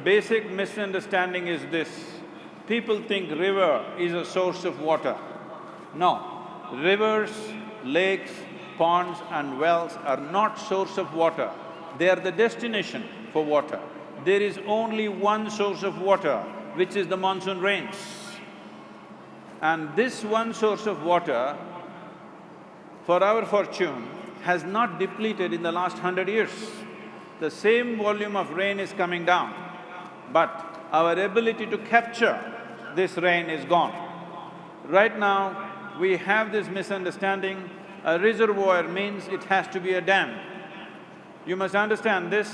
basic misunderstanding is this: people think river is a source of water. No, rivers, lakes, ponds and wells are not source of water, they are the destination for water. There is only one source of water, which is the monsoon rains. And this one source of water, for our fortune, has not depleted in the last 100 years. The same volume of rain is coming down, but our ability to capture this rain is gone. Right now, we have this misunderstanding, a reservoir means it has to be a dam. You must understand this,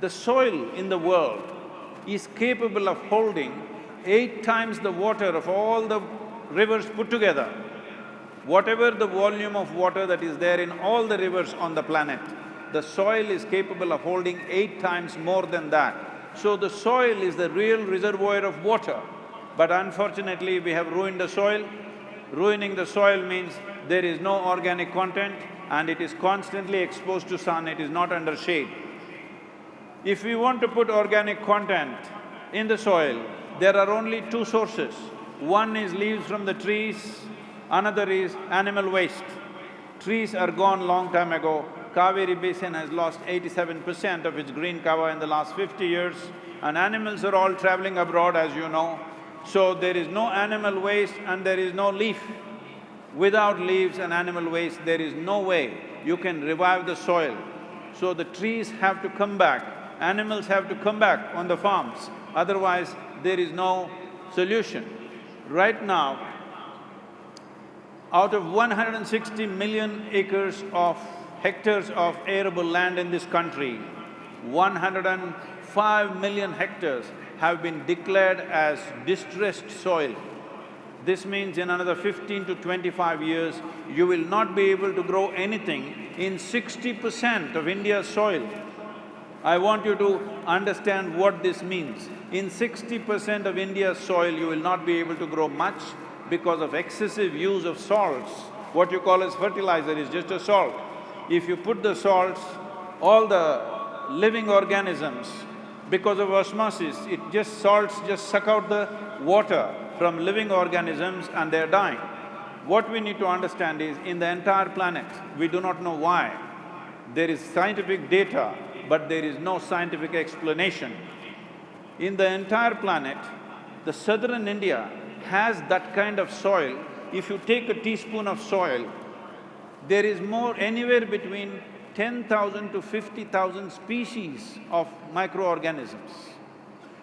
the soil in the world is capable of holding 8 times the water of all the rivers put together. Whatever the volume of water that is there in all the rivers on the planet, the soil is capable of holding 8 times more than that. So the soil is the real reservoir of water. But unfortunately, we have ruined the soil. Ruining the soil means there is no organic content and it is constantly exposed to sun, it is not under shade. If we want to put organic content in the soil, there are only two sources. One is leaves from the trees, another is animal waste. Trees are gone long time ago. Kaveri basin has lost 87% of its green cover in the last 50 years, and animals are all traveling abroad, as you know. So there is no animal waste and there is no leaf. Without leaves and animal waste, there is no way you can revive the soil. So the trees have to come back, animals have to come back on the farms, otherwise there is no solution. Right now, out of 160 million hectares of arable land in this country, 105 million hectares have been declared as distressed soil. This means in another 15 to 25 years, you will not be able to grow anything in 60% of India's soil. I want you to understand what this means. In 60% of India's soil, you will not be able to grow much because of excessive use of salts. What you call as fertilizer is just a salt. If you put the salts, all the living organisms, because of osmosis, salts just suck out the water from living organisms and they're dying. What we need to understand is, in the entire planet, we do not know why. There is scientific data, but there is no scientific explanation. In the entire planet, the southern India has that kind of soil. If you take a teaspoon of soil, there is anywhere between 10,000 to 50,000 species of microorganisms.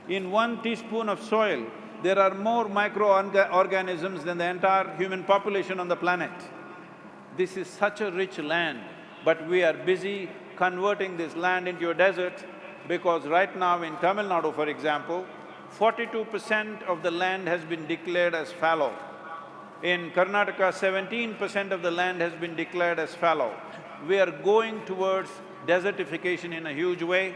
In 1 teaspoon of soil, there are more microorganisms than the entire human population on the planet. This is such a rich land, but we are busy converting this land into a desert because right now in Tamil Nadu, for example, 42% of the land has been declared as fallow. In Karnataka, 17% of the land has been declared as fallow. We are going towards desertification in a huge way,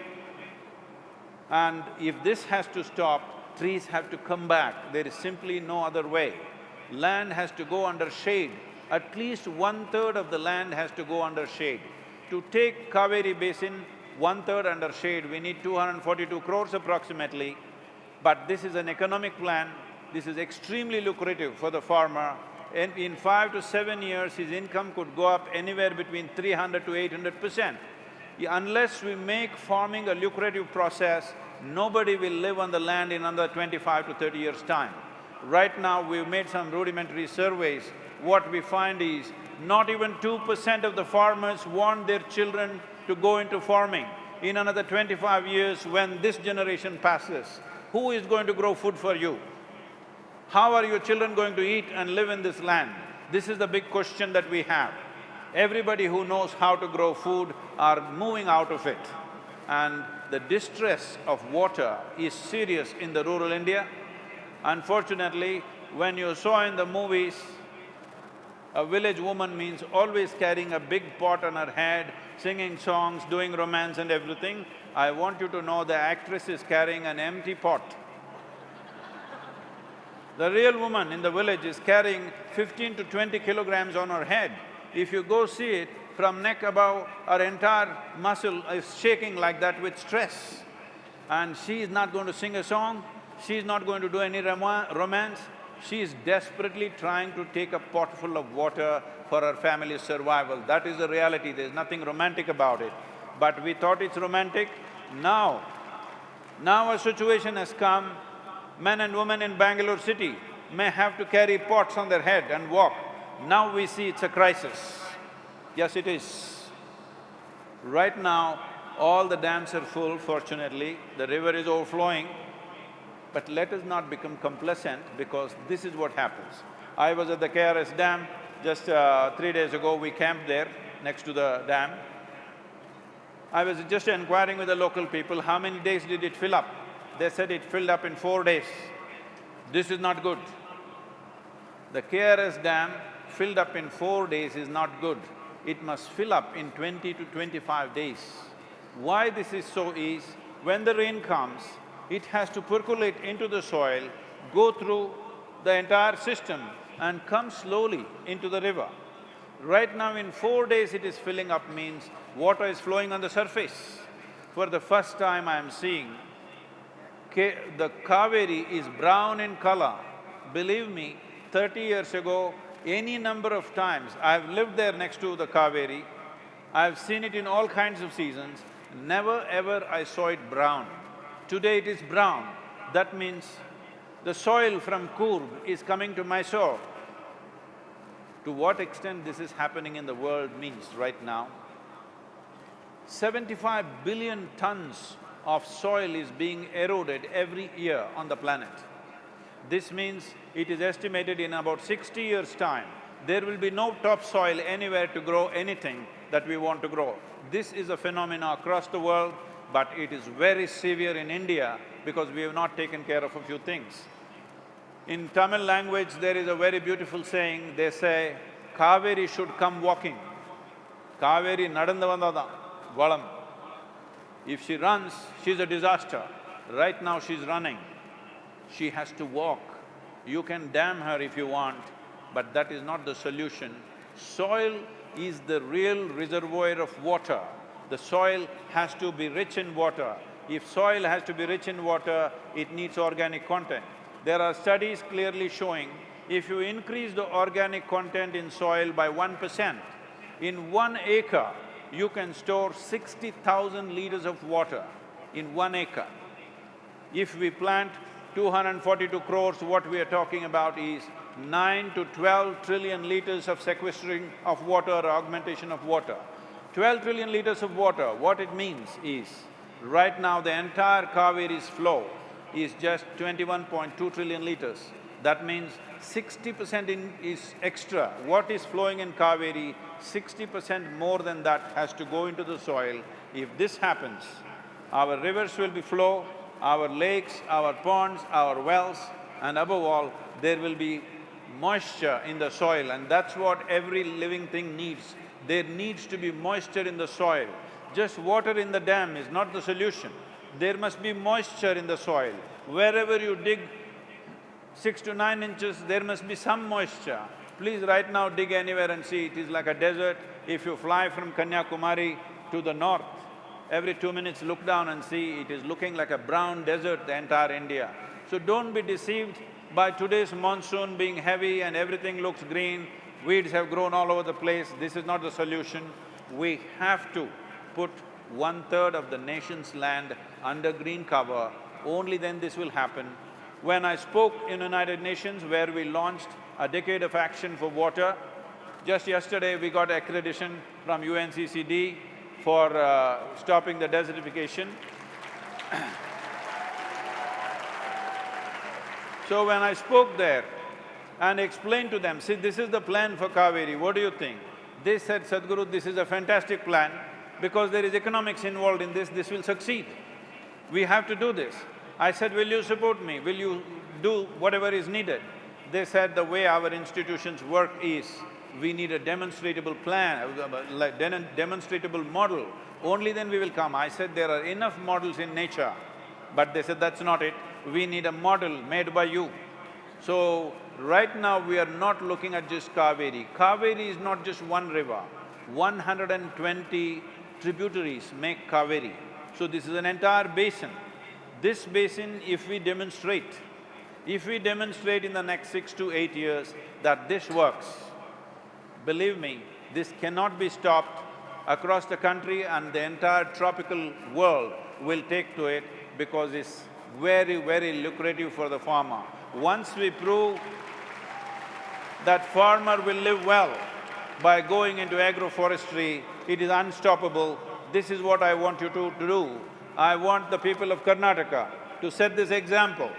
and if this has to stop, trees have to come back. There is simply no other way. Land has to go under shade. At least 1/3 of the land has to go under shade. To take Cauvery basin, 1/3 under shade, we need 242 crores approximately. But this is an economic plan, this is extremely lucrative for the farmer. And in 5 to 7 years, his income could go up anywhere between 300 to 800%. Unless we make farming a lucrative process, nobody will live on the land in another 25 to 30 years' time. Right now, we've made some rudimentary surveys. What we find is, not even 2% of the farmers want their children to go into farming. In another 25 years, when this generation passes, who is going to grow food for you? How are your children going to eat and live in this land? This is the big question that we have. Everybody who knows how to grow food are moving out of it. And the distress of water is serious in the rural India. Unfortunately, when you saw in the movies, a village woman means always carrying a big pot on her head, singing songs, doing romance and everything. I want you to know the actress is carrying an empty pot. The real woman in the village is carrying 15 to 20 kilograms on her head. If you go see it, from neck above, her entire muscle is shaking like that with stress. and she is not going to sing a song, she is not going to do any romance, she is desperately trying to take a pot full of water for her family's survival. That is the reality, there's nothing romantic about it. But we thought it's romantic. Now a situation has come, men and women in Bangalore city may have to carry pots on their head and walk. Now we see it's a crisis. Yes, it is. Right now, all the dams are full, fortunately, the river is overflowing, but let us not become complacent because this is what happens. I was at the KRS dam just 3 days ago, we camped there next to the dam. I was just inquiring with the local people, how many days did it fill up? They said it filled up in 4 days. This is not good. The KRS dam filled up in 4 days is not good. It must fill up in 20 to 25 days. Why this is so is, when the rain comes, it has to percolate into the soil, go through the entire system and come slowly into the river. Right now in 4 days it is filling up means water is flowing on the surface. For the first time I am seeing the Kaveri is brown in color. Believe me, 30 years ago, any number of times, I've lived there next to the Kaveri, I've seen it in all kinds of seasons, never ever I saw it brown. Today it is brown. That means the soil from Koogu is coming to Mysore. To what extent this is happening in the world means right now, 75 billion tons of soil is being eroded every year on the planet. This means it is estimated in about 60 years' time, there will be no topsoil anywhere to grow anything that we want to grow. This is a phenomenon across the world, but it is very severe in India because we have not taken care of a few things. In Tamil language, there is a very beautiful saying, they say, Kaveri should come walking. Kaveri nadandu vandadha, valam. If she runs, she's a disaster. Right now she's running. She has to walk. You can dam her if you want, but that is not the solution. Soil is the real reservoir of water. The soil has to be rich in water. If soil has to be rich in water, it needs organic content. There are studies clearly showing if you increase the organic content in soil by 1%, in 1 acre, you can store 60,000 liters of water in 1 acre. If we plant 242 crores, what we are talking about is 9 to 12 trillion liters of sequestering of water or augmentation of water. 12 trillion liters of water, what it means is, right now the entire Kaveri's flow is just 21.2 trillion liters. That means 60% is extra. What is flowing in Kaveri, 60% more than that has to go into the soil. If this happens, our rivers will be flow, our lakes, our ponds, our wells, and above all, there will be moisture in the soil, and that's what every living thing needs. There needs to be moisture in the soil. Just water in the dam is not the solution. There must be moisture in the soil. Wherever you dig 6 to 9 inches, there must be some moisture. Please right now dig anywhere and see, it is like a desert. If you fly from Kanyakumari to the north, every 2 minutes look down and see, it is looking like a brown desert, the entire India. So don't be deceived by today's monsoon being heavy and everything looks green, weeds have grown all over the place. This is not the solution. We have to put 1/3 of the nation's land under green cover, only then this will happen. When I spoke in United Nations where we launched a decade of action for water, just yesterday we got accreditation from UNCCD for stopping the desertification. So when I spoke there and explained to them, see, this is the plan for Kaveri, what do you think? They said, Sadhguru, this is a fantastic plan because there is economics involved in this will succeed. We have to do this. I said, will you support me? Will you do whatever is needed? They said the way our institutions work is, we need a demonstrable plan, like demonstrable model, only then we will come. I said, there are enough models in nature, but they said, that's not it. We need a model made by you. So, right now we are not looking at just Kaveri. Kaveri is not just one river. 120 tributaries make Kaveri. So this is an entire basin. This basin, if we demonstrate in the next 6 to 8 years that this works, believe me, this cannot be stopped. Across the country and the entire tropical world will take to it because it's very, very lucrative for the farmer. Once we prove that farmer will live well by going into agroforestry, it is unstoppable. This is what I want you to do. I want the people of Karnataka to set this example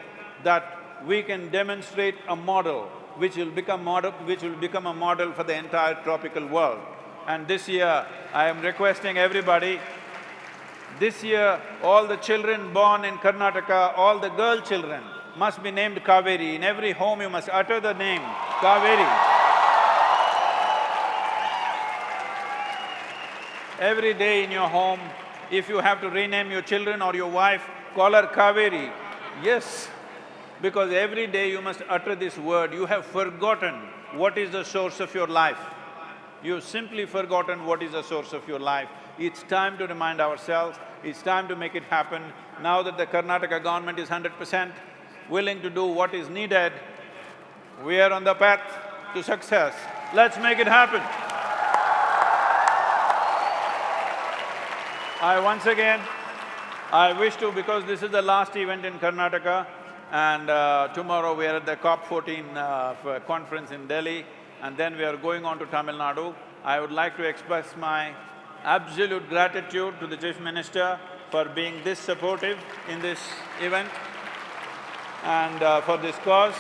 that we can demonstrate a model which will become a model for the entire tropical world. And this year, I am requesting everybody, this year, all the children born in Karnataka, all the girl children must be named Kaveri. In every home you must utter the name Kaveri. Every day in your home, if you have to rename your children or your wife, call her Kaveri. Yes, because every day you must utter this word. You have forgotten what is the source of your life. You've simply forgotten what is the source of your life. It's time to remind ourselves, it's time to make it happen. Now that the Karnataka government is 100% willing to do what is needed, we are on the path to success. Let's make it happen. I wish to, because this is the last event in Karnataka and tomorrow we are at the COP14 conference in Delhi, and then we are going on to Tamil Nadu. I would like to express my absolute gratitude to the Chief Minister for being this supportive in this event and for this cause.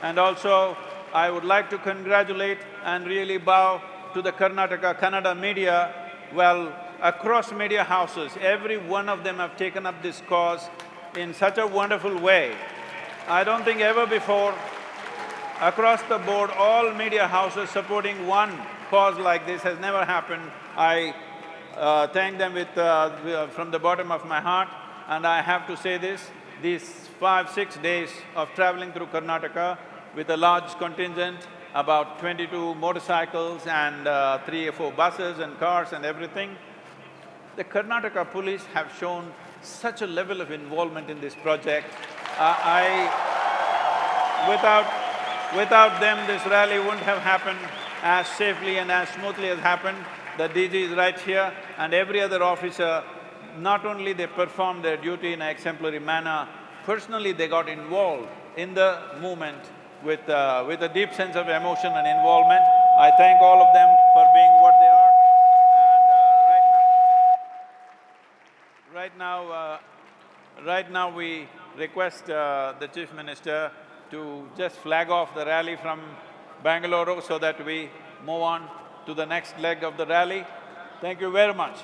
And also, I would like to congratulate and really bow to the Karnataka Kannada media. Well, across media houses, every one of them have taken up this cause in such a wonderful way. I don't think ever before, across the board, all media houses supporting one cause like this has never happened. I thank them from the bottom of my heart, and I have to say this, these 5, 6 days of traveling through Karnataka with a large contingent, about 22 motorcycles and 3 or 4 buses and cars and everything, the Karnataka police have shown such a level of involvement in this project. Without them, this rally wouldn't have happened as safely and as smoothly as happened. The DG is right here, and every other officer, not only they performed their duty in an exemplary manner, personally they got involved in the movement with a deep sense of emotion and involvement. I thank all of them for being what they are. And right now we request the Chief Minister to just flag off the rally from Bangalore so that we move on to the next leg of the rally. Thank you very much.